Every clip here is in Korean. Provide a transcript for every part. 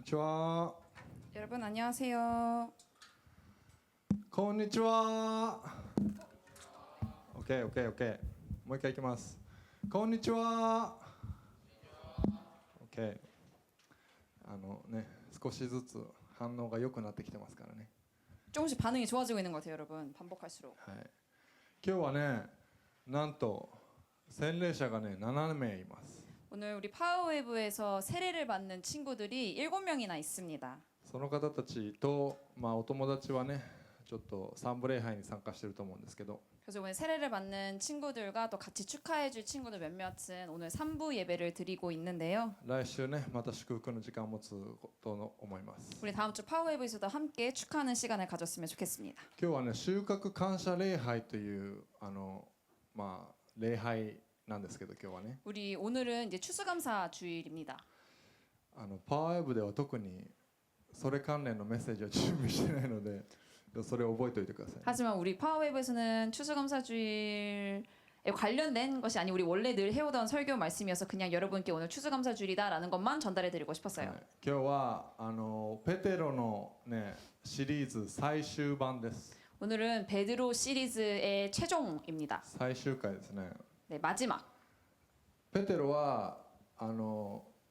にちは。 여러분 안녕하세요. こんにちは。OK OK OK。もう一回いきます。こんにちは。OK。少しずつ反応が良くなってきてますからね。 조금씩 반응이 좋아지고 있는 것 같아요, 여러분. 반복할수록. はい。今日はね、なんと洗礼者がね7名います。 오늘 우리 파워웨이브에서 세례를 받는 친구들이 7명이나 있습니다. その方たちとお友達はね、ちょっと三部礼拝に参加してると思うんですけど。 그래서 오늘 세례를 받는 친구들과 또 같이 축하해줄 친구들 몇몇은 오늘 3부 예배를 드리고 있는데요. 来週ねまた祝福の時間を持つと思います。 우리 다음 주 파워웨이브에서도 함께 축하하는 시간을 가졌으면 좋겠습니다. 今日はね収穫感謝礼拝という礼拝なんですけど、今日はね 우리 오늘은 이제 추수감사 주일입니다. パワーウェブでは特にそれ関連のメッセージは準備してないのでそれを覚えておいてください。 하지만 우리 파워웨이브에서는 추수감사 주일에 관련된 것이 아니 우리 원래 늘 해오던 설교 말씀이어서 그냥 여러분께 오늘 추수감사 주일이다라는 것만 전달해드리고 싶었어요. はい、今日はペテロのねシリーズ最終版です。 오늘은 베드로 시리즈의 최종입니다. 最終回ですね。 네, 마지막. ペテロは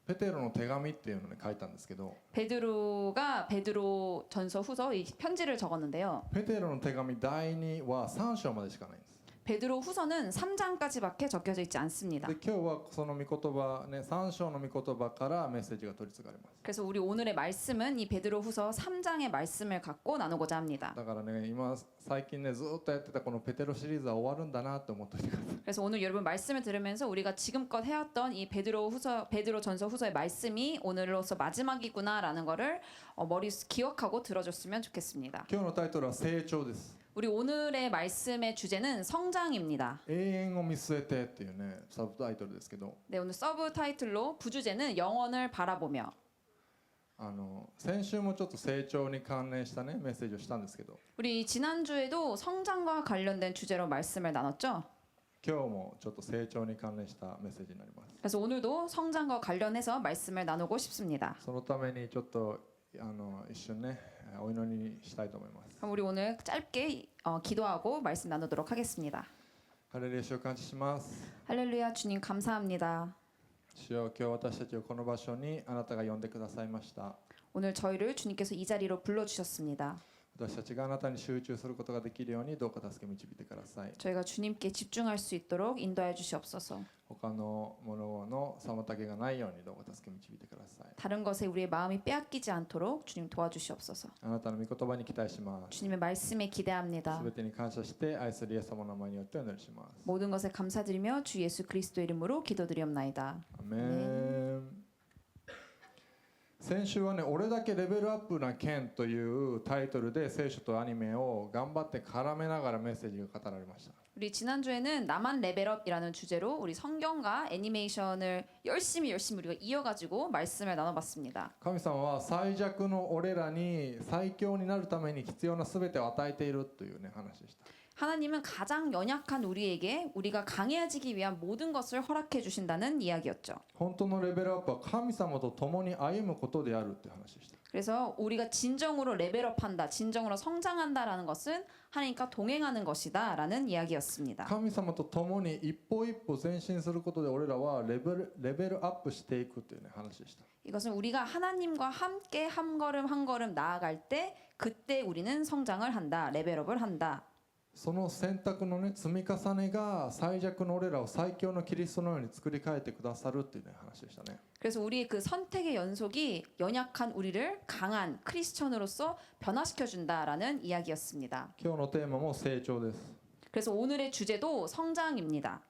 ペテロの手紙っていうのを書いたんですけど、 베드로가 베드로 전서 후서 이 편지를 적었는데요. ペテロの手紙第2は3章までしかないんです。 베드로 후서는 3장까지밖에 적혀져 있지 않습니다. で今日はその御言葉ね3章の御言葉からメッセージが取り継がれます。 그래서 우리 오늘의 말씀은 이 베드로 후서 3장의 말씀을 갖고 나누고자 합니다. だからね今最近ねずっとやってたこのペテロシリーズは終わるんだなって思っておいてください。 그래서 오늘 여러분 말씀을 들으면서 우리가 지금껏 해왔던 이 베드로 전서 후서의 말씀이 오늘로서 마지막이구나라는 거를 기억하고 들어줬으면 좋겠습니다. 今日のタイトルは成長です。 우리 오늘의 말씀의 주제는 성장입니다. 永遠を見据えてっていうねサブタイトルですけど、 네, 오늘 서브 타이틀로 부주제는 영원을 바라보며. 先週もちょっと成長に関連したねメッセージをしたんですけど、 우리 지난주에도 성장과 관련된 주제로 말씀을 나눴죠. 今日もちょっと成長に関連したメッセージになります。 그래서 오늘도 성장과 관련해서 말씀을 나누고 싶습니다. そのためにちょっと一瞬ねお祈りにしたいと思います。 그럼 우리 오늘 짧게 기도하고 말씀 나누도록 하겠습니다. ハレルヤ主を感謝します。 할렐루야 주님 감사합니다. 主よ今日私たちをこの場所にあなたが呼んでくださいました。 오늘 저희를 주님께서 이 자리로 불러주셨습니다. 私たちがあなたに集中することができるようにどうか助け導いてください。 저희가 주님께 집중할 수 있도록 인도하여 주시옵소서. 他のものの妨げがないようにどうか助け導いてください。 다른 것에 우리의 마음이 빼앗기지 않도록 주님 도와주시옵소서. あなたの御言葉に期待します。 주님의 말씀에 기대합니다. すべてに感謝して愛するイエス様の名前によってお祈りします。 모든 것에 감사드리며 주 예수 그리스도 이름으로 기도드리옵나이다. アメン。先週はね、俺だけレベルアップな剣というタイトルで聖書とアニメを頑張って絡めながらメッセージが語られました。 우리 지난주에는 나만 레벨업이라는 주제로 우리 성경과 애니메이션을 열심히 우리가 이어가지고 말씀을 나눠봤습니다. 神様は最弱の俺らに最強になるために必要な全てを与えているというね話でした。 하나님은 가장 연약한 우리에게 우리가 강해지기 위한 모든 것을 허락해 주신다는 이야기였죠. 本当のレベルアップは神様と共に歩むことであるっていう話でした。 그래서 우리가 진정으로 레벨업한다, 진정으로 성장한다라는 것은 하나님과 동행하는 것이다라는 이야기였습니다. 神様と共に一歩一歩前進することで俺らはレベルアップしていくというね話でした。 이것은 우리가 하나님과 함께 한 걸음 나아갈 때 그때 우리는 성장을 한다, 레벨업을 한다. その選択のね積み重ねが最弱の俺らを最強のキリストのように作り変えてくださるっていうね話でしたね。 그래서 우리의 그 선택의 연속이 연약한 우리를 강한 크리스천으로서 변화시켜 준다라는 이야기였습니다. 今日のテーマも成長です。 그래서 오늘의 주제도 성장입니다.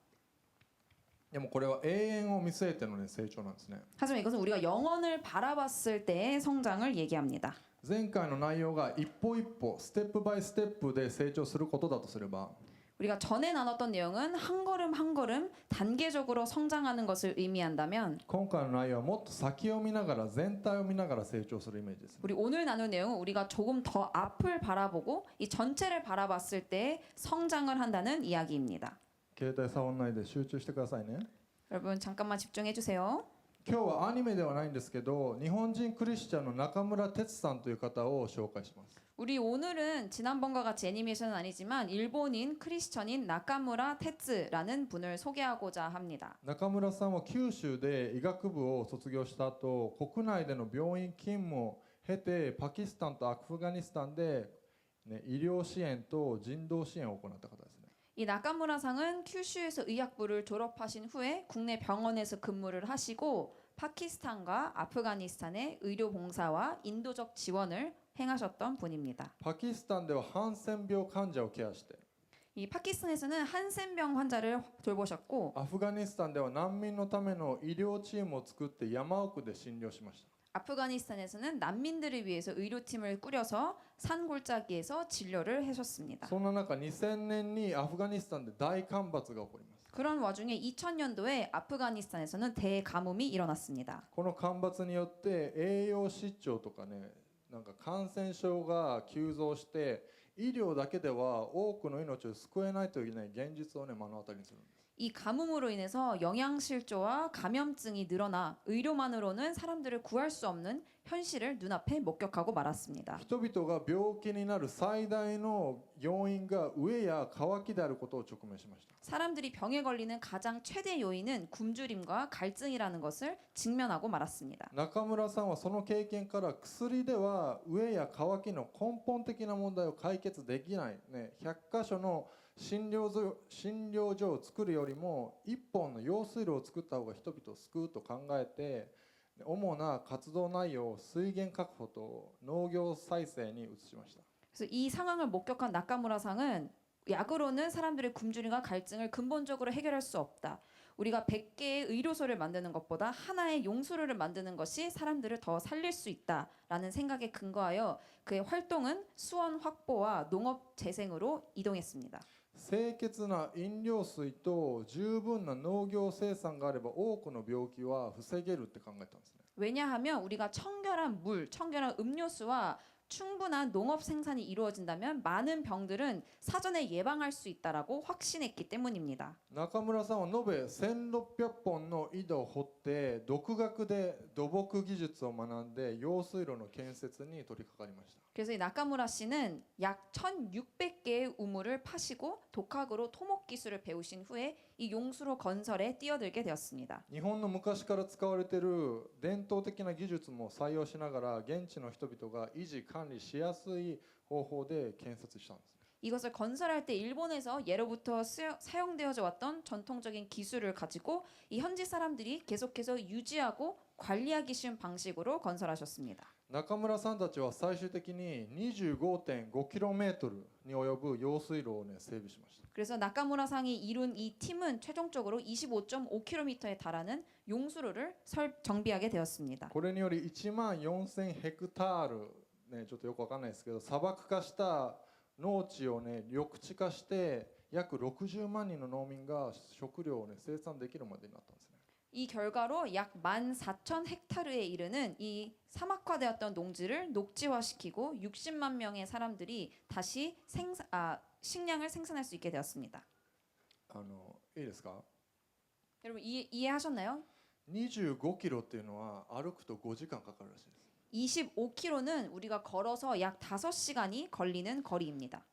でもこれは永遠を見据えてのね成長なんですね。 하지만 이것은 우리가 영원을 바라봤을 때의 성장을 얘기합니다. 前回の内容が一歩一歩ステップバイステップで成長することだとすれば 우리가 전에 나눴던 내용은 한 걸음 단계적으로 성장하는 것을 의미한다면 今回の内容はもっと先を見ながら全体を見ながら成長するイメージですね。 우리 오늘 나눌 내용은 우리가 조금 더 앞을 바라보고 이 전체를 바라봤을 때 성장을 한다는 이야기입니다. 携帯触らないで集中してくださいね。 여러분 잠깐만 집중해 주세요. 今日はアニメではないんですけど、日本人クリスチャンの中村哲さんという方を紹介します。 우리 오늘은 지난번과 같이 애니메이션은 아니지만 일본인 크리스천인 나카무라 테츠라는 분을 소개하고자 합니다. 中村さんは九州で医学部を卒業した後、国内での病院勤務を経てパキスタンとアフガニスタンで、医療支援と人道支援を行った方ですね。 이 나카무라상은 큐슈에서 의학부를 졸업하신 후에 국내 병원에서 근무를 하시고 파키스탄과 아프가니스탄의 의료 봉사와 인도적 지원을 행하셨던 분입니다. パキスタンではハンセン病患者をケアして、 이 파키스탄에서는 한센병 환자를 돌보셨고 アフガニスタンでは難民のための医療チームを作って山奥で診療しました。 아프가니스탄에서는 난민들을 위해서 의료팀을 꾸려서 산골짜기에서 진료를 하셨습니다. そんな中、2000年にアフガニスタンで大干ばつが起こります。 그런 와중에 2000년도에 아프가니스탄에서는 대가뭄이 일어났습니다. この干ばつによって栄養失調とかね、なんか感染症が急増して、医療だけでは多くの命を救えないというね、現実をね、目の当たりにするんです。 이 가뭄으로 인해서 영양실조와 감염증이 늘어나 의료만으로는 사람들을 구할 수 없는 현실을 눈앞에 목격하고 말았습니다. 人々が病気になる最大の要因が飢えや渇きであることを直面しました。 사람들이 병에 걸리는 가장 최대 요인은 굶주림과 갈증이라는 것을 직면하고 말았습니다. 中村さんはその経験から、薬では飢えや渇きの根本的な問題を解決できない、ね、100箇所の診療所を作るよりも1本の用水路を作った方が人々を救うと考えて、主な活動内容を水源確保と農業再生に移しました。 그래서 이 상황을 목격한 나카무라상은 약으로는 사람들의 굶주림과 갈증을 근본적으로 해결할 수 없다. 우리가 100개의 의료소를 만드는 것보다 하나의 용수로를 만드는 것이 사람들을 더 살릴 수 있다라는 생각에 근거하여 그의 활동은 수원 확보와 농업 재생으로 이동했습니다. 清潔な飲料水と十分な農業生産があれば多くの病気は防げるって考えたんですね。 왜냐하면 우리가 청결한 물, 청결한 음료수와 충분한 농업 생산이 이루어진다면 많은 병들은 사전에 예방할 수 있다라고 확신했기 때문입니다. 中村さんは延べ1600本の井戸を掘って独学で土木技術を学んで用水路の建設に取り掛かりました。 그래서 이 나카무라 씨는 약 1,600개의 우물을 파시고 독학으로 토목 기술을 배우신 후에 이 용수로 건설에 뛰어들게 되었습니다. 日本の昔から使われている伝統的な技術も採用しながら、現地の人々が維持管理しやすい方法で建設したんです。 이것을 건설할 때 일본에서 예로부터 사용되어져 왔던 전통적인 기술을 가지고 이 현지 사람들이 계속해서 유지하고 관리하기 쉬운 방식으로 건설하셨습니다. 中村さんたちは最終的に 25.5km に及ぶ用水路をね、整備しました。 그래서 나카무라상이 이룬 이 팀은 최종적으로 25.5km에 달하는 용수로를 정비하게 되었습니다. これにより1万4000ヘクタール、ね、ちょっとよくわかんないですけど、砂漠化した農地をね、緑地化して約60万人の農民が食料をね、生産できるまでになったんですね。 이 결과로 약 14,000헥타르에 이르는 이 사막화되었던 농지를 녹지화시키고 60만 명의 사람들이 다시 식량을 생산할 수 있게 되었습니다. いいですか？ 여러분 이해하셨나요? 25キロっていうのは歩くと5時間かかるらしいです。 25km는 우리가 걸어서 약 5시간이 걸리는 거리입니다.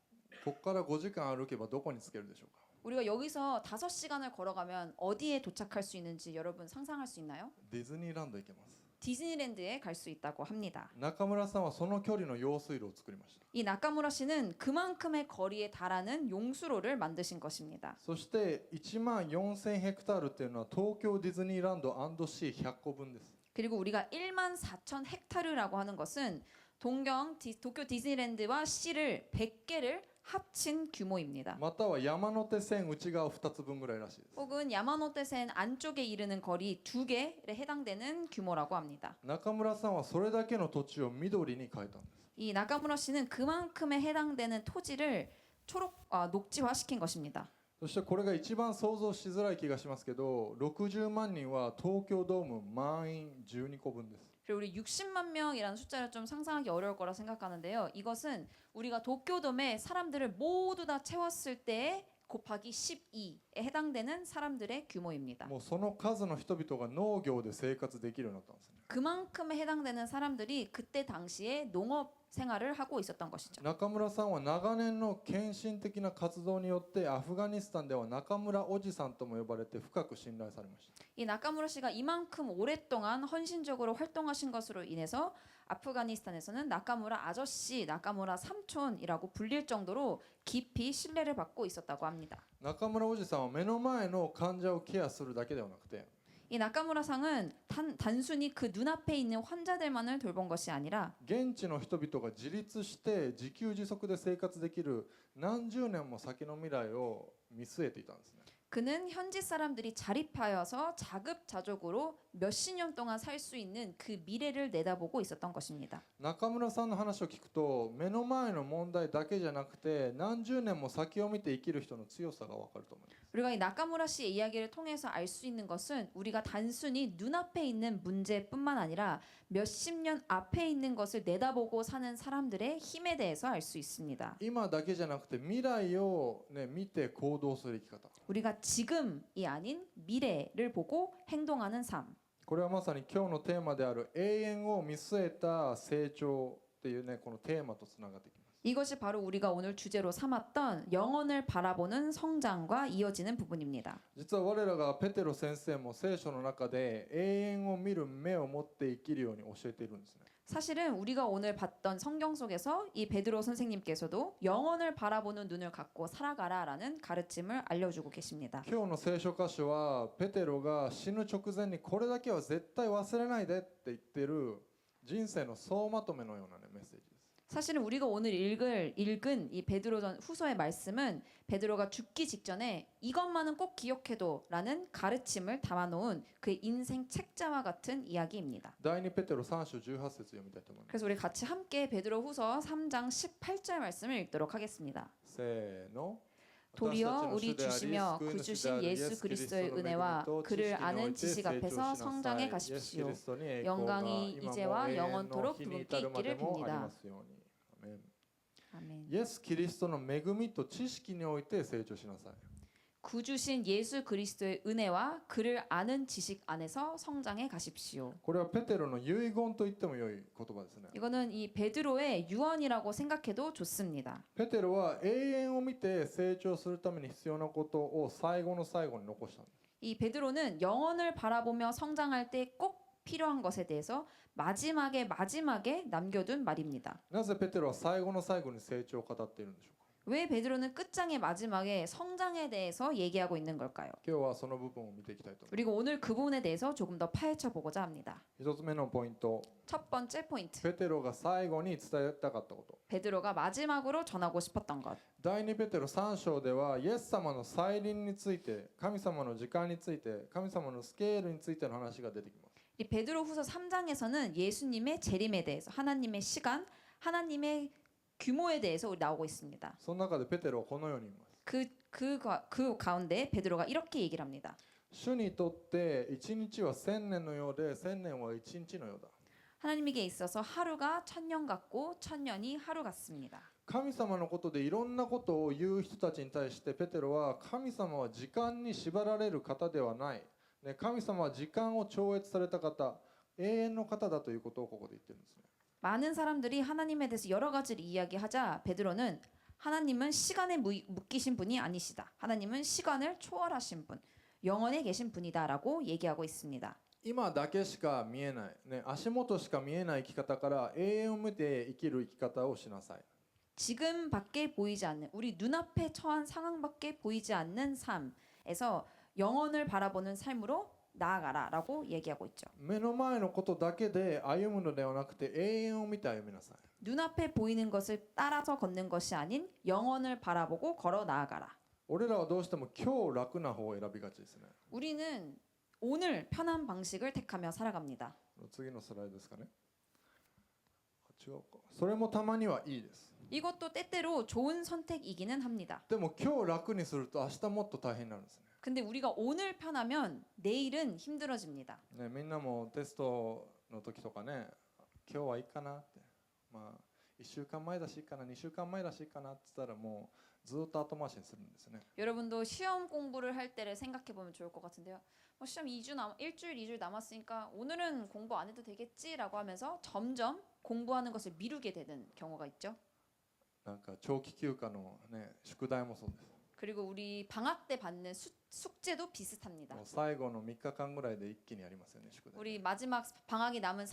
ここから5時間歩けばどこに着けるでしょうか？ 우리가 여기서 5시간을 걸어가면 어디에 도착할 수 있는지 여러분 상상할 수 있나요? ディズニーランド行けます。 디즈니랜드에 갈 수 있다고 합니다. 中村さんはその距離の用水路を作りました。 이 나카무라 씨는 그만큼의 거리에 달하는 용수로를 만드신 것입니다. そして1万4000ヘクタールっていうのは東京ディズニーランド&C 100個分です。 그리고 우리가 14,000헥타르라고 하는 것은 도쿄 디즈니랜드와 C를 100개를 합친 규모입니다. または山手線内側2つ分ぐらいらしいです。 혹은 야마노테센 안쪽에 이르는 거리 2개에 해당되는 규모라고 합니다. 中村さんはそれだけの土地を緑に変えたんです。 이 나카무라 씨는 그만큼에 해당되는 토지를 녹지화시킨 것입니다. そしてこれが一番想像しづらい気がしますけど、60万人は東京ドーム満員12個分です。 그리고 우리 60만 명이라는 숫자를 좀 상상하기 어려울 거라 생각하는데요. 이것은 우리가 도쿄돔에 사람들을 모두 다 채웠을 때의 곱하기 12에 해당되는 사람들의 규모입니다. もうその数の人々が農業で生活できるようになったんですね。 그만큼에 해당되는 사람들이 그때 당시에 농업 생활을 하고 있었던 것이죠. 中村さんは長年の献身的な活動によってアフガニスタンでは中村おじさんとも呼ばれて深く信頼されました。 이 나카무라 씨가 이만큼 오랫동안 헌신적으로 활동하신 것으로 인해서 아프가니스탄에서는 나카무라 아저씨, 나카무라 삼촌이라고 불릴 정도로 깊이 신뢰를 받고 있었다고 합니다. 中村おじさんは目の前の患者をケアするだけではなくて 이 나카무라 상은 단순히 그 눈앞에 있는 환자들만을 돌본 것이 아니라 現地の人々が自立して自給自足で生活できる何十年も先の未来を見据えていたんですね。 그는 현지 사람들이 자립하여서 자급자족으로 몇십 년 동안 살 수 있는 그 미래를 내다보고 있었던 것입니다. 中村さんの話を聞くと目の前の問題だけじゃなくて何十年も先を見て生きる人の強さが分かると思います。 우리가 이 나카무라 씨의 이야기를 통해서 알 수 있는 것은 우리가 단순히 눈앞에 있는 문제뿐만 아니라 몇십 년 앞에 있는 것을 내다보고 사는 사람들의 힘에 대해서 알 수 있습니다. 今だけじゃなくて未来を、見て行動する生き方。 우리가 지금이 아닌 미래를 보고 행동하는 삶. これはまさに今日のテーマである永遠を見据えた成長っていうねこのテーマとつながってきます。 이것이 바로 우리가 오늘 주제로 삼았던 영혼을 바라보는 성장과 이어지는 부분입니다. 実は我らがペテロ先生も聖書の中で永遠を見る目を持って生きるように教えているんですね。 사실은 우리가 오늘 봤던 성경 속에서 이 베드로 선생님께서도 영혼을 바라보는 눈을 갖고 살아가라라는 가르침을 알려주고 계십니다. 今日の聖書箇所はペテロが死ぬ直前にこれだけは絶対忘れないでって言ってる人生の総まとめのような、メッセージです。 사실은 우리가 오늘 읽은 이 베드로 후서의 말씀은 베드로가 죽기 직전에 이것만은 꼭 기억해둬라는 가르침을 담아놓은 그의 인생 책자와 같은 이야기입니다. 第2ペテロ3章18節読みたいと思います。 그래서 우리 같이 함께 베드로 후서 3장 18절 말씀을 읽도록 하겠습니다. せーの。 도리어 우리 주시며 구주신 예수 그리스도의 은혜와 그를 아는 지식 앞에서 성장해 가십시오. 영광이 이제와 영원토록 두 분께 있기를 빕니다. 아멘. イエス・キリストの恵みと知識において成長しなさい。 구주신 예수 그리스도의 은혜와 그를 아는 지식 안에서 성장해 가십시오. これはペテロの遺言と言っても良い言葉ですね。 이거는 이 베드로의 유언이라고 생각해도 좋습니다. ペテロは永遠を見て成長するために必要なことを最後の最後に残したんです。 이 베드로는 영혼을 바라보며 성장할 때 꼭 필요한 것에 대해서 마지막에 남겨둔 말입니다. なぜペテロは最後の最後に成長を語っているんでしょうか。 왜 베드로는 끝장의 마지막에 성장에 대해서 얘기하고 있는 걸까요? 今日はその部分を見ていきたいと思います。 그리고 오늘 그 부분에 대해서 조금 더 파헤쳐 보고자 합니다. 一つ目のポイント、 첫 번째 포인트. ペテロが最後に伝えたかったこと。 베드로가 마지막으로 전하고 싶었던 것. 第2ペテロ3章ではイエス様の再臨について、神様の時間について、神様のスケールについての話が出てきます。 이 베드로후서 3장에서는 예수님의 재림에 대해서 하나님의 시간, 하나님의 규모에 대해서 나오고 있습니다. その中でペテロはこのように言います。 그 가운데 베드로가 이렇게 얘기를 합니다. 主にとって一日は千年のようで千年は一日のようだ。 하나님에게 있어서 하루가 천년 같고 천년이 하루 같습니다. 神様のことでいろんなことを言う人たちに対してペテロは神様は時間に縛られる方ではない、神様は時間を超越された方、永遠の方だということをここで言ってるんですね。 많은 사람들이 하나님에 대해서 여러 가지를 이야기하자 베드로는 하나님은 시간에 묶이신 분이 아니시다. 하나님은 시간을 초월하신 분, 영원에 계신 분이다라고 얘기하고 있습니다. 今だけしか見えない、足元しか見えない生き方から永遠を見て生きる生き方をしなさい。 지금밖에 보이지 않는 우리 눈앞에 처한 상황밖에 보이지 않는 삶에서 영혼을 바라보는 삶으로 나아가라라고 얘기하고 있죠. 目の前のことだけで歩むのではなくて永遠を見て歩みなさい。 눈앞에 보이는 것을 따라서 걷는 것이 아닌 영혼을 바라보고 걸어 나아가라. 俺らはどうしても今日楽な方を選びがちですね。 우리는 오늘 편한 방식을 택하며 살아갑니다. 次のスライドですかね。違うか。それもたまにはいいです。 이것도 때때로 좋은 선택이기는 합니다. でも今日楽にすると明日もっと大変になるんですね。 근데 우리가 오늘 편하면 내일은 힘들어집니다. みんなもテストの時とかね、今日はいいかなって、1週間前だしいいかな2週間前だしいいかなって言ったらもうずっと後回しにするんですね。 여러분도 시험 공부를 할 때를 생각해 보면 좋을 것 같은데요. 뭐 시험 2주 일주일 2주일 남았으니까 오늘은 공부 안 해도 되겠지라고 하면서 점점 공부하는 것을 미루게 되는 경우가 있죠. なんか長期休暇のね宿題もそうです。 그리고 우리 방학 때 받는 숙제도 비슷합니다. もう最後の3日間ぐらいで一気にやりますよね宿題。 우리 마지막 방학이 남은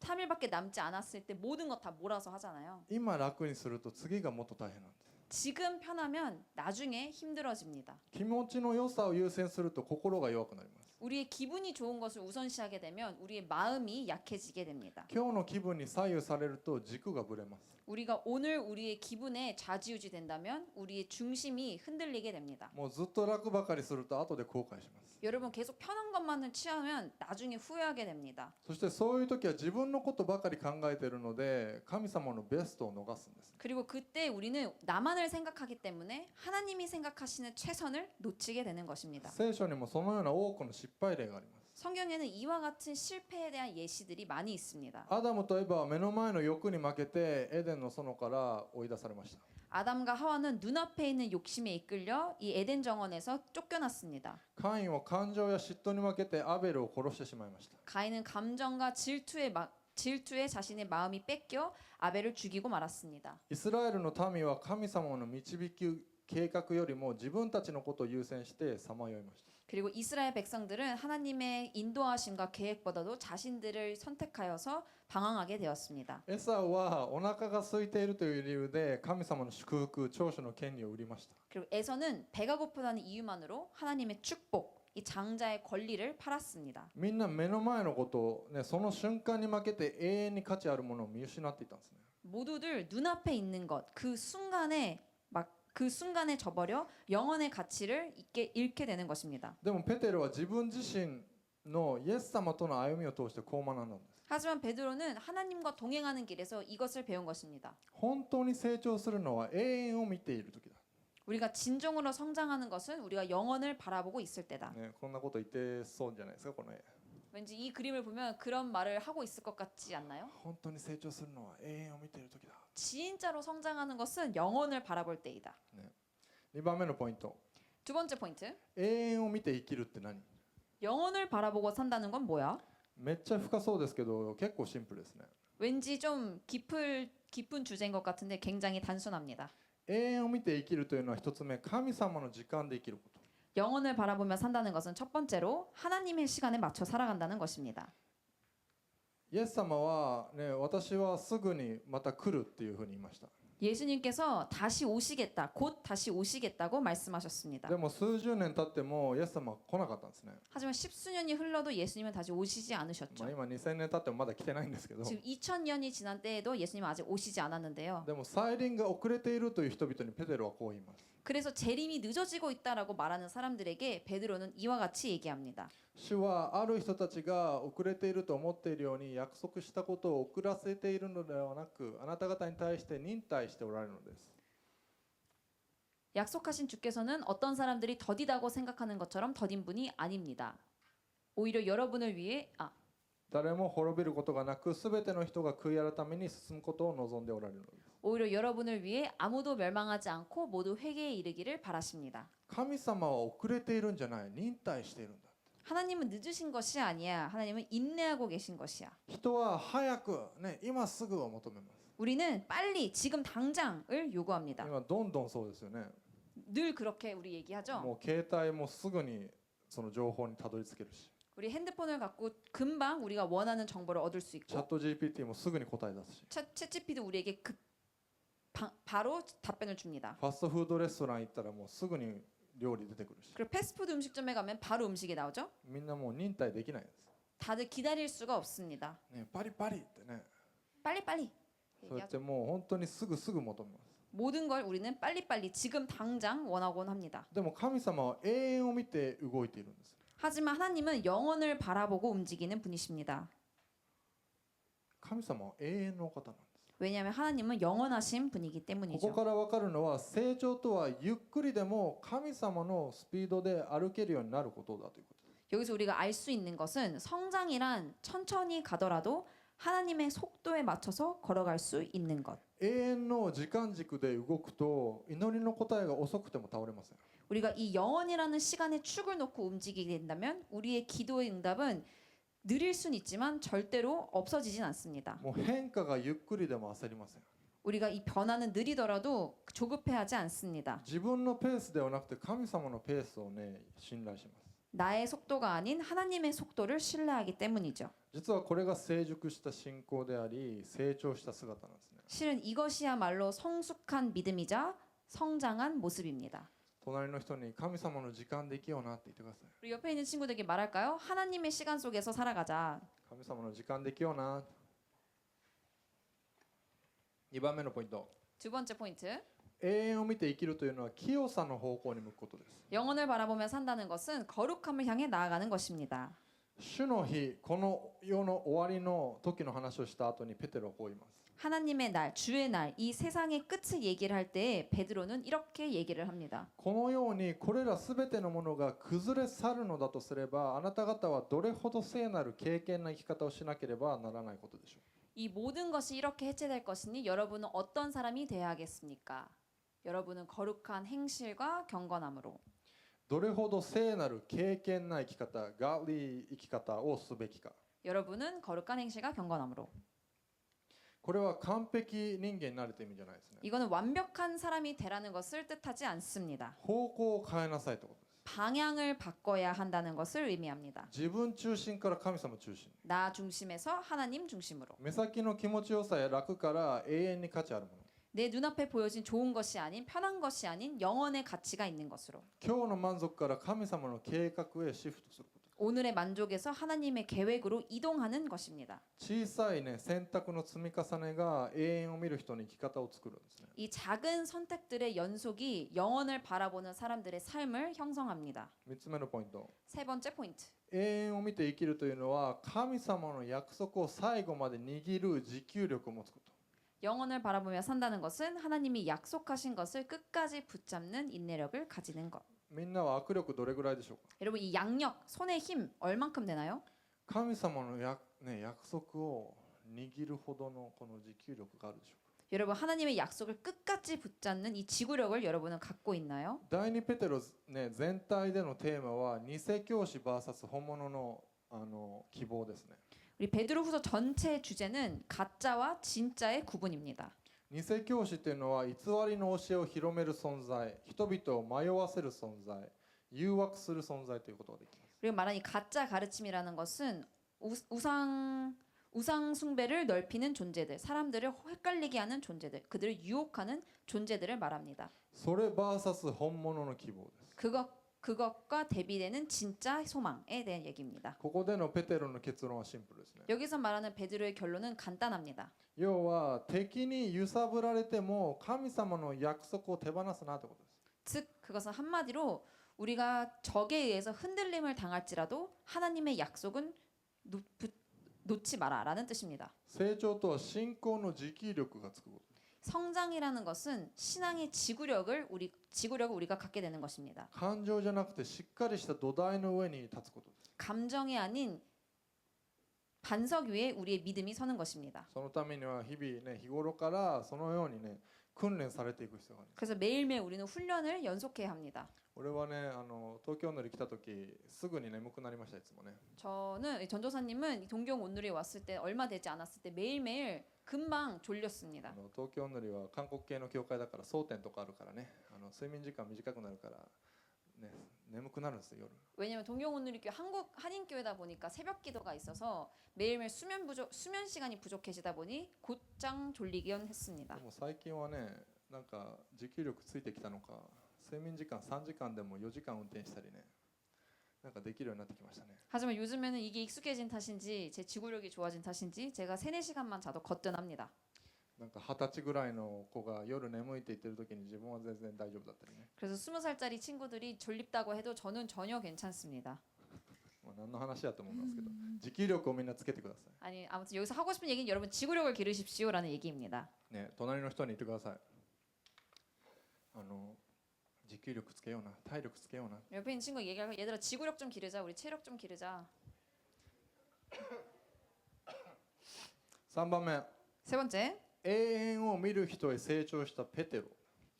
3일밖에 남지 않았을 때 모든 것 다 몰아서 하잖아요. 今楽にすると次がもっと大変なんです。 지금 편하면 나중에 힘들어집니다. 気持ちの良さを優先すると心が弱くなります。 우리의 기분이 좋은 것을 우선시하게 되면 우리의 마음이 약해지게 됩니다. 今日の気分に左右されると軸がぶれます。 우리가 오늘 우리의 기분에 좌지우지 된다면 우리의 중심이 흔들리게 됩니다. もうずっと楽ばかりすると後で後悔します。 여러분 계속 편한 것만을 취하면 나중에 후회하게 됩니다. そしてそういう時は自分のことばかり考えているので神様のベストを逃すんです。 그리고 그때 우리는 나만을 생각하기 때문에 하나님이 생각하시는 최선을 놓치게 되는 것입니다. 聖書にもそのような多くの失敗例があります。 성경에는 이와 같은 실패에 대한 예시들이 많이 있습니다. アダムとエバは目の前の欲に負けてエデンの園から追い出されました。 아담과 하와는 눈앞에 있는 욕심에 이끌려 이 에덴 정원에서 쫓겨났습니다. カインは感情や嫉妬に負けてアベルを殺してしまいました。 가인은 감정과 질투에 자신의 마음이 뺏겨 아벨을 죽이고 말았습니다. イスラエルの民は神様の導き計画よりも自分たちのことを優先してさまよいました。 그리고 이스라엘 백성들은 하나님의 인도하심과 계획보다도 자신들을 선택하여서 방황하게 되었습니다. エサウはお腹が空いているという理由で神様の祝福、長所の権利を売りました。 그리고 에서는 배가 고프다는 이유만으로 하나님의 축복, 이 장자의 권리를 팔았습니다. みんな目の前のことを、ね、その瞬間に負けて永遠に価値あるものを見失っていたんですね。 모두들 눈앞에 있는 것, 그 순간에 저버려 영혼의 가치를 잃게 되는 것입니다. でもペテロは自分自身のイエス様との歩みを通してこう学んだんです。 하지만 베드로는 하나님과 동행하는 길에서 이것을 배운 것입니다. 本当に成長するのは永遠を見ている時だ。 우리가 진정으로 성장하는 것은 우리가 영혼을 바라보고 있을 때다. ね、こんなこと言ってそうじゃないですかこの絵。 왠지 이 그림을 보면 그런 말을 하고 있을 것 같지 않나요? 本当に成長するのは永遠を見ている時だ。 진짜로 성장하는 것은 영혼을 바라볼 때이다. 2番目のポイント。 두 번째 포인트. 永遠を見て生きるって何？ 영혼을 바라보고 산다는 건 뭐야? めっちゃ深そうですけど結構シンプルですね。 왠지 좀 깊은 주제인 것 같은데 굉장히 단순합니다. 永遠を見て生きるというのは一つ目、神様の時間で生きること。 영혼을 바라보며 산다는 것은 첫 번째로 하나님의 시간에 맞춰 살아간다는 것입니다. イエス様は、ね、私はすぐにまた来るっていうふうに言いました。 예수님께서 다시 오시겠다, 곧 다시 오시겠다고 말씀하셨습니다. でも数十年経ってもイエス様は来なかったんですね。 하지만 십수년이 흘러도 예수님은 다시 오시지 않으셨죠. 今2000年経ってもまだ来てないんですけど、 지금 2000년이 지난 때에도 예수님은 아직 오시지 않았는데요. でも再臨が遅れているという人々にペテロはこう言います。 그래서 재림이 늦어지고 있다라고 말하는 사람들에게 베드로는 이와 같이 얘기합니다. 主はある人たちが遅れていると思っているように約束したことを遅らせているのではなく、あなた方に対して忍耐しておられるのです。 약속하신 주께서는 어떤 사람들이 더디다고 생각하는 것처럼 더딘 분이 아닙니다. 오히려 여러분을 위해 誰も滅びることがなく、すべての人が悔い改めに進むことを望んでおられるのです。 오히려 여러분을 위해 아무도 멸망하지 않고 모두 회개에 이르기를 바라십니다. 神様は遅れているんじゃない、忍耐しているんだ。 하나님은 늦으신 것이 아니야. 하나님은 인내하고 계신 것이야. 人は早く、ね、今すぐを求めます。 우리는 빨리 지금 당장을 요구합니다. 今どんどんそうですよね。 늘 그렇게 우리 얘기하죠. もう携帯もすぐにその情報にたどり着けるし、 우리 핸드폰을 갖고 금방 우리가 원하는 정보를 얻을 수 チャッ 있고 ト GPT もすぐに答え出すし、 챗GPT도 우리에게 바로 답변을 줍니다. ファストフードレストラン行ったらもうすぐに料理出てくるし、 그리고 패스트푸드 음식점에 가면 바로 음식이 나오죠. みんなもう忍耐できないんです。 다들 기다릴 수가 없습니다. ね、パリパリってね、 빨리빨리 そうやっ 얘기하죠. てもう本当にすぐすぐ求めます。 모든 걸 우리는 빨리빨리 지금 당장 원하곤 합니다. でも神様は永遠を見て動いているんです。 하지만 하나님은 영혼을 바라보고 움직이는 분이십니다. 神様は永遠のお方なんです。 왜냐하면 하나님은 영원하신 분이기 ここ 때문이죠. から分かるのは、成長とはゆっくりでも神様のスピードで歩けるようになることだということです。 여기서 우리가 알 수 있는 것은 성장이란 천천히 가더라도 하나님의 속도에 맞춰서 걸어갈 수 있는 것. 永遠の時間軸で動くと祈りの答えが遅くても倒れません。 우리가 이 영원이라는 시간에 축을 놓고 움직이게 된다면 우리의 기도의 응답은 느릴 순 있지만 절대로 없어지진 않습니다. もう変化がゆっくりでも焦りません。 우리가 이 변화는 느리더라도 조급해하지 않습니다. 自分のペースではなくて神様のペースをね信頼します。 나의 속도가 아닌 하나님의 속도를 신뢰하기 때문이죠. 実はこれが成熟した信仰であり成長した姿なんですね。 실은 이것이야말로 성숙한 믿음이자 성장한 모습입니다. 隣の人に神様の時間で生きようなって言ってください。 우리 옆에 있는 친구들에게 말할까요? 하나님의 시간 속에서 살아가자. 神様の時間で生きような。2番目のポイント。 두 번째 포인트. 永遠を見て生きるというのは清さの方向に向くことです。 영혼을 바라보며 산다는 것은 거룩함을 향해 나아가는 것입니다. 主の日、この世の終わりの時の話をした後にペテロはこう言います。 하나님의 날, 주의 날, 이 세상의 끝을 얘기를 할 때 베드로는 이렇게 얘기를 합니다. このようにこれらすべてのものが崩れ去るのだとすれば、あなた方はどれほど聖なる敬虔な生き方をしなければならないことでしょう。 이 모든 것이 이렇게 해체될 것이니 여러분은 어떤 사람이 되어야 하겠습니까? 여러분은 거룩한 행실과 경건함으로 どれほど聖なる敬虔な生き方、ガーリー生き方をすべきか。 여러분은 거룩한 행실과 경건함으로 これは完璧人間になるという意味じゃないですね。 이거는 완벽한 사람이 되라는 것을 뜻하지 않습니다. 方向を変えなさいということです。 방향을 바꿔야 한다는 것을 의미합니다. 自分中心から神様中心。 나 중심에서 하나님 중심으로 目先の気持ちよさや楽から永遠に価値あるもの。 내 눈앞에 보여진 좋은 것이 아닌 편한 것이 아닌 영혼의 가치가 있는 것으로 今日の満足から神様の計画へシフトすること。 오늘의 만족에서 하나님의 계획으로 이동하는 것입니다. 小さいね選択の積み重ねが永遠を見る人に生き方を作るんですね。 이 작은 선택들의 연속이 영혼을 바라보는 사람들의 삶을 형성합니다. 3つ目のポイント。 세 번째 포인트. 永遠を見て生きるというのは神様の約束を最後まで握る持久力を持つこと。 영혼을 바라보며 산다는 것은 하나님이 약속하신 것을 끝까지 붙잡는 인내력을 가지는 것. みんなは握力どれぐらいでしょうか。 여러분 이 양력, 손의 힘 얼만큼 되나요? 神様の約束を握るほどのこの持久力があるでしょうか。 여러분 하나님의 약속을 끝까지 붙잡는 이 지구력을 여러분은 갖고 있나요? 第二ペテロ、全体でのテーマは偽教師 vs 本物の希望ですね。 우리 베드로후서 전체의 주제는 가짜와 진짜의 구분입니다. 偽教師というのは偽りの教えを広める存在、人々を迷わせる存在、誘惑する存在ということができます。 그리고 말하는 이 가짜 가르침이라는 것은 우상 숭배를 넓히는 존재들, 사람들을 헷갈리게 하는 존재들, 그들을 유혹하는 존재들을 말합니다. それ vs 本物の希望です。 그것과 대비되는 진짜 소망에 대한 얘기입니다. ここでのペテロの結論はシンプルですね。 여기서 말하는 베드로의 결론은 간단합니다. 要は敵に揺さぶられても神様の約束を手放すなということです。 즉 그것은 한마디로 우리가 적에 의해서 흔들림을 당할지라도 하나님의 약속은 놓지 마라라는 뜻입니다. 成長とは信仰の持久力がつくこと。 성장이라는 것은 신앙의 지구력을 우리가 갖게 되는 것입니다. 感情じゃなくてしっかりした土台の上に立つことです。 감정이 아닌 반석 위에 우리의 믿음이 서는 것입니다. そのためには日々ね日頃からそのようにね訓練されていく必要があります。 그래서 매일매일 우리는 훈련을 연속해야 합니다. 俺はね東京のり来た時すぐに眠くなりましたいつもね。 저는 전도사님은 동경 온누리 왔을 때 얼마 되지 않았을 때 매일매일 금방 졸렸습니다. 東京のりは韓国系の教会だから争点とかあるからね睡眠時間短くなるからね眠くなるんですよ夜。 왜냐면 동경 온누리 교회 한국 한인교회다 보니까 새벽 기도가 있어서 매일매일 수면 시간이 부족해지다 보니 곧장 졸리긴 했습니다. でも最近はねなんか持久力ついてきたのか睡眠時間3時間でも4時間運転したりねなんかできるようになってきましたね。 하지만 요즘에는 이게 익숙해진 탓인지 제 지구력이 좋아진 탓인지 제가 3-4시간만 자도 거뜬합니다. なんか20歳ぐらいの子が夜眠いって言ってる時に自分は全然大丈夫だったりね。 그래서 20살짜리 친구들이 졸립다고 해도 저는 전혀 괜찮습니다. 何の話やと思いますけど持久力をみんなつけてくださ 아니 아무튼 여기서 하고 싶은 얘기는 여러분 지구력을 기르십시오라는 얘기입니다. い。ね隣の人に言ってください。持久力つけような体力つけような。 옆에 있는 친구 얘기하고 얘들아 지구력 좀 기르자 우리 체력 좀 기르자. 3番目、 세 번째, 永遠を見る人へ成長したペテロ。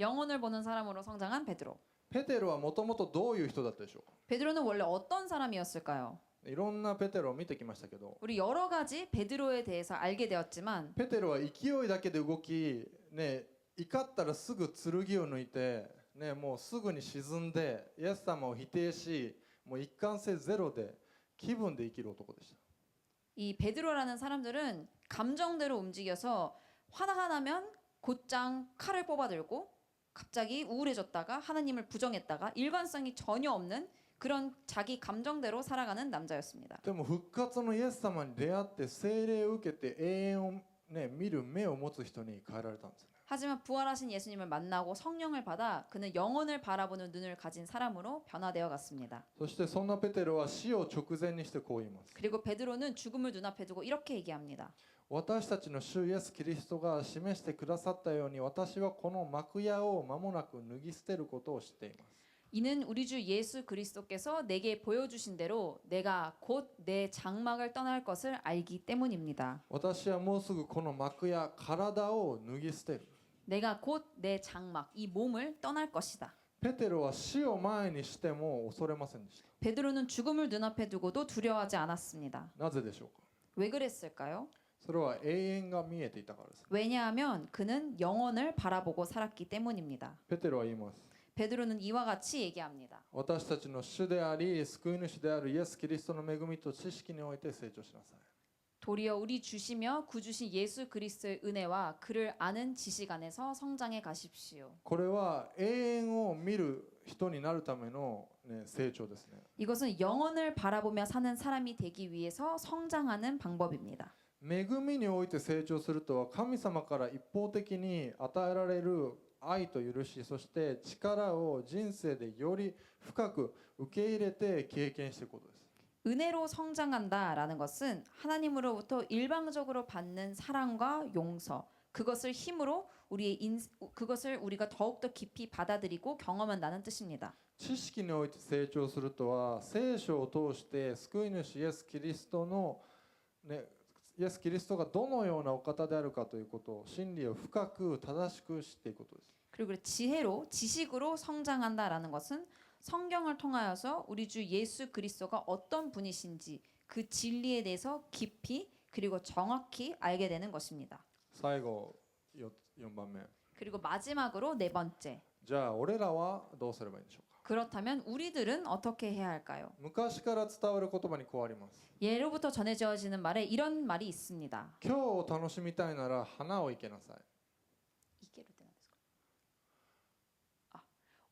영혼을 보는 사람으로 성장한 베드로. ペテロはもともとどういう人だったでしょうか。 베드로는 원래 어떤 사람이었을까요? いろんなペテロを見てきましたけど、 우리 여러 가지 베드로에 대해서 알게 되었지만 ペテロは勢いだけで動き、ね、怒ったらすぐ剣を抜いて、ね、もうすぐに沈んでイエス様を否定し、もう一貫性ゼロで気分で生きる男でした。 이 베드로라는 사람들은 감정대로 움직여서 화가 나면 곧장 칼을 뽑아들고 갑자기 우울해졌다가 하나님을 부정했다가 일관성이 전혀 없는 그런 자기 감정대로 살아가는 남자였습니다. でも復活のイエス様に出会って聖霊を受けて永遠を、ね、見る目を持つ人に変えられたんですね。 하지만 부활하신 예수님을 만나고 성령을 받아 그는 영혼을 바라보는 눈을 가진 사람으로 변화되어 갔습니다. そしてそんなペテロは死を直前にしてこう言います。 그리고 베드로는 죽음을 눈앞에 두고 이렇게 얘기합니다. 私たちの主イエス・キリストが示してくださったように、私はこの幕屋を間もなく脱ぎ捨てることを知っています。 이는 우리 주 예수 그리스도께서 내게 보여주신 대로 내가 곧 내 장막을 떠날 것을 알기 때문입니다. 私はもうすぐこの幕屋、体を脱ぎ捨てる。 내가 곧 내 장막, 이 몸을 떠날 것이다. ペテロは死を前にしても恐れませんでした。 베드로는 죽음을 눈앞에 두고도 두려워하지 않았습니다. なぜでしょうか。 왜 그랬을까요? それは永遠が見えていたからです。 왜냐하면 그는 영혼을 바라보고 살았기 때문입니다. ペテロは言います。 베드로는 이와 같이 얘기합니다. 私たちの主であり救い主であるイエス・キリストの恵みと知識において成長しなさい。 도리어 우리 주시며 구주신 예수 그리스도의 은혜와 그를 아는 지식 안에서 성장해 가십시오. これは永遠を見る人になるための、ね、成長ですね。 이것은 영혼을 바라보며 사는 사람이 되기 위해서 성장하는 방법입니다. 恵みにおいて成長するとは、神様から一方的に与えられる愛と許し、そして力を人生でより深く受け入れて経験していくことです。 은혜로 성장한다라는 것은 하나님으로부터 일방적으로 받는 사랑과 용서, 그것을 힘으로 그것을 우리가 더욱더 깊이 받아들이고 경험한다는 뜻입니다. 知識において成長するとは、聖書を通して救い主イエス・キリストの、ね、イエス・キリストがどのようなお方であるかということを、真理を深く正しく知っていくことです。 그리고 지혜로 지식으로 성장한다라는 것은 성경을 통하여서 우리 주 예수 그리스도가 어떤 분이신지 그 진리에 대해서 깊이 그리고 정확히 알게 되는 것입니다. 最後4番目。 그리고 마지막으로 네 번째. じゃあ俺らはどうすればいいんでしょうか。 그렇다면 우리들은 어떻게 해야 할까요? 昔から伝わる言葉にこうあります。 예로부터 전해져지는 말에 이런 말이 있습니다. 今日を楽しみたいなら花を生けなさい。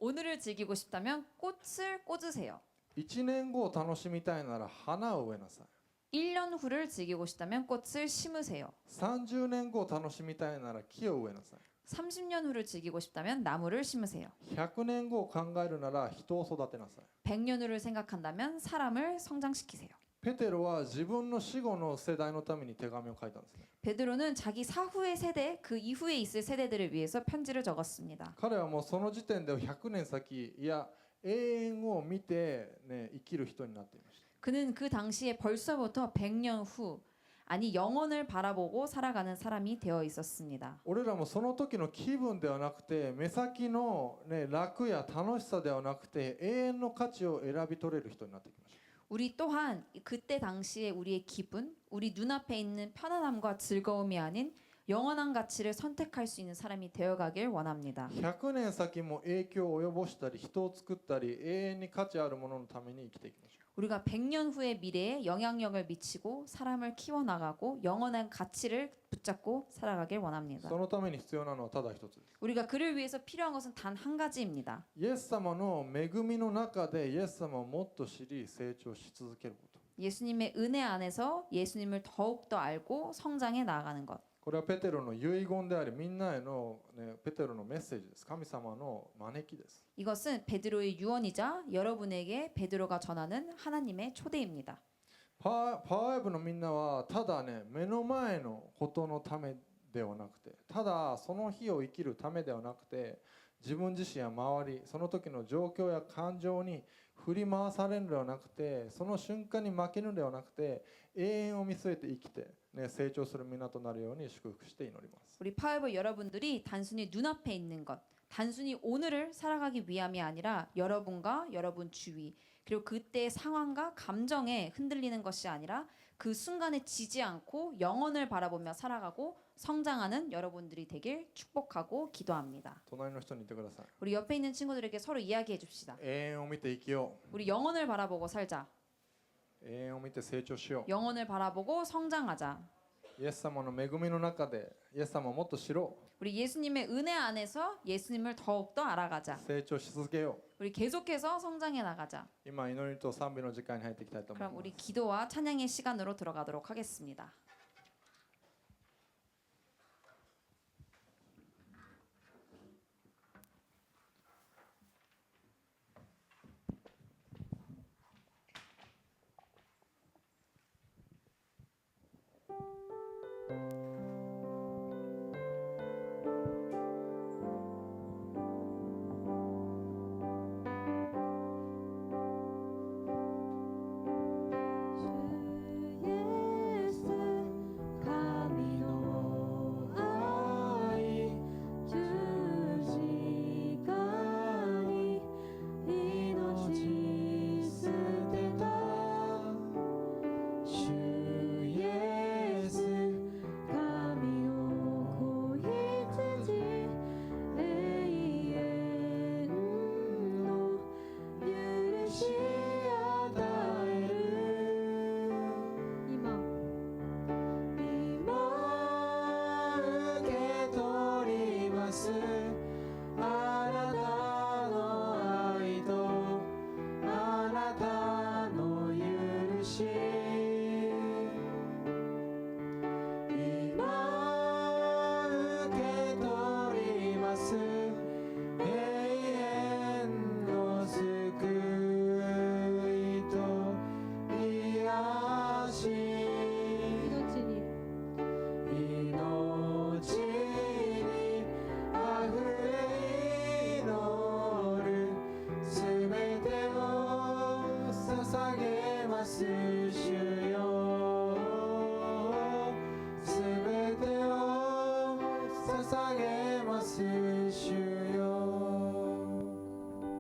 오늘을 즐기고 싶다면 꽃을 꽂으세요. 1年後を楽しみたいなら花を植えなさい。 1년 후를 즐기고 싶다면 꽃을 심으세요. 30年後を楽しみたいなら木を植えなさい。 30년 후를 즐기고 싶다면 나무를 심으세요. 100年後を考えるなら人を育てなさい。 100년 후를 생각한다면 사람을 성장시키세요. ペテロは自分の死後の世代のために手紙を書いたんですね。 베드로는 자기 사후의 세대, 그 이후에 있을 세대들을 위해서 편지를 적었습니다. 彼はもうその時点で100年先、いや永遠を見て、ね、生きる人になっていました。 그는 그 당시에 벌써부터 100년 후, 아니 영혼을 바라보고 살아가는 사람이 되어 있었습니다. 俺らもその時の気分ではなくて、目先の、ね、楽や楽しさではなくて、永遠の価値を選び取れる人になってきました。 우리 또한 그때 당시에 우리의 기분, 우리 눈앞에 있는 편안함과 즐거움이 아닌 영원한 가치를 선택할 수 있는 사람이 되어가길 원합니다. 100年先も影響を及ぼしたり、人を作ったり、永遠に価値あるもののために生きていきましょう。 우리가 100년 후의 미래에 영향력을 미치고 사람을 키워나가고 영원한 가치를 붙잡고 살아가길 원합니다. そのために必要なのはただ一つです。 우리가 그를 위해서 필요한 것은 단 한 가지입니다. イエス様の恵みの中でイエス様をもっと知り成長し続けること。 예수님의 은혜 안에서 예수님을 더욱더 알고 성장해 나아가는 것. これはペテロの遺言であり、みんなへの、ね、ペテロのメッセージです。神様の招きです。 이것은 베드로의 유언이자 여러분에게 베드로가 전하는 하나님의 초대입니다. パワーエブのみんなはただね、目の前のことのためではなくて、ただその日を生きるためではなくて、自分自身や周り、その時の状況や感情に振り回されるのではなくて、その瞬間に負けるのではなくて、永遠を見据えて生きて、ね、成長する皆となるように祝福して祈ります。 우리 파이브 여러분들이 단순히 눈앞에 있는 것, 단순히 오늘을 살아가기 위함이 아니라 여러분과 여러분 주위 그리고 그때의 상황과 감정에 흔들리는 것이 아니라 그 순간에 지지 않고 영혼을 바라보며 살아가고 성장하는 여러분들이 되길 축복하고 기도합니다. 隣の人に言ってください。 우리 옆에 있는 친구들에게 서로 이야기해 줍시다. 永遠を見て生きよ 우리 영혼을 바라보고 살자. う。永遠を見て成長しよ 영혼을 바라보고 성장하자. う。イエス様の恵みの中でイエス様をもっと知ろ 우리 예수님의 은혜 안에서 예수님을 더욱더 う。 알아가자. 成長し続けよ 우리 계속해서 성장해 나가자. う。今祈りと賛美の時間に入っていきたいと思い 그럼 ま 우리 す。 기도와 찬양의 시간으로 들어가도록 하겠습니다.